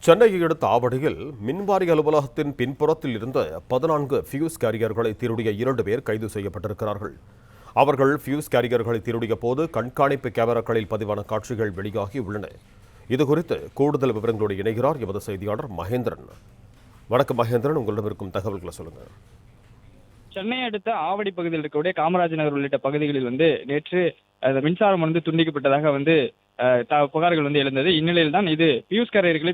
சென்னையை அடுத்த ஆவடியில் மின்வாரிய அலுவலகத்தின் பின்புறத்தில் இருந்த 14 ஃபியூஸ் கேரியர்களை திருடிய 2 பேர் கைது செய்யப்பட்டிருக்கிறார்கள். அவர்கள் ஃபியூஸ் கேரியர்களை திருடிய போது கண்காணிப்பு கேமராக்களில் பதிவான காட்சிகள் வெளியாகி உள்ளன. இதுகுறித்து கூடுதல் விவரங்களோடு இணைகிறார் எமது செய்தியாளர் மகேந்திரன். வணக்கம் மகேந்திரன், உங்களிடம் இருக்கும் தகவல்களை சொல்லுங்க. சென்னை அடுத்த ஆவடி பகுதியில் இருக்கக்கூடிய காமராஜ் நகர் உள்ளிட்ட பகுதிகளில் நேற்று மின்சாரம் துண்டிக்கப்பட்டதாக புகார்கள் எழுந்தது. இந்நிலையில் தான் இது பியூஸ் கேரியர்களை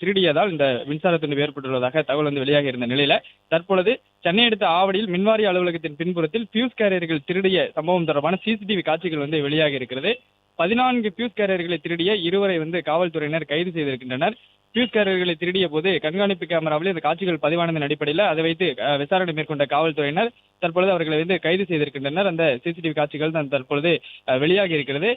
திருடியதால் இந்த மின்சார துண்டிப்பு ஏற்பட்டுள்ளதாக தகவல் வெளியாகி இருந்த நிலையில தற்பொழுது சென்னை அடுத்த ஆவடியில் மின்வாரிய அலுவலகத்தின் பின்புறத்தில் பியூஸ் கேரியர்கள் திருடிய சம்பவம் தொடர்பான சிசிடிவி காட்சிகள் வெளியாகி இருக்கிறது. 14 பியூஸ் கேரியர்களை திருடிய இருவரை காவல்துறையினர் கைது செய்திருக்கின்றனர். பியூஸ் கேரியர்களை திருடிய போது கண்காணிப்பு கேமராவில் இந்த காட்சிகள் பதிவானதன் அடிப்படையில் அதை வைத்து விசாரணை மேற்கொண்ட காவல்துறையினர் தற்பொழுது அவர்களை கைது செய்திருக்கின்றனர். அந்த சிசிடிவி காட்சிகள் தான் தற்பொழுது வெளியாகி இருக்கிறது.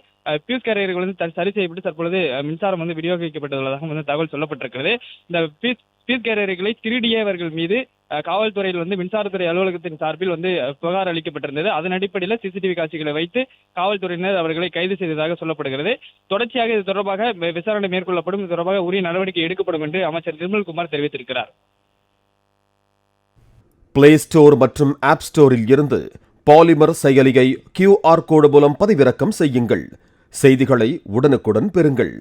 பியூஸ் கேரியர்கள் சரி செய்யப்பட்டு தற்பொழுது மின்சாரம் விநியோகிக்கப்பட்டுள்ளதாக தகவல் சொல்லப்பட்டிருக்கிறது. இந்த பியூஸ் கேரியர்களை திருடியவர்கள் மீது காவல்துறையில் மின்சாரத்துறை அலுவலகத்தின் சார்பில் புகார் அளிக்கப்பட்டிருந்தது. அதன் அடிப்படையில் சிசிடிவி காட்சிகளை வைத்து காவல்துறையினர் அவர்களை கைது செய்ததாக சொல்லப்படுகிறது. தொடர்ச்சியாக இது தொடர்பாக விசாரணை மேற்கொள்ளப்படும். இது தொடர்பாக உரிய நடவடிக்கை எடுக்கப்படும் என்று அமைச்சர் நிர்மல்குமார் தெரிவித்திருக்கிறார். பிளே ஸ்டோர் மற்றும் ஆப் ஸ்டோரில் இருந்து பாலிமர் செயலியை QR கோடு மூலம் பதிவிறக்கம் செய்யுங்கள். செய்திகளை உடனுக்குடன் பெறுங்கள்.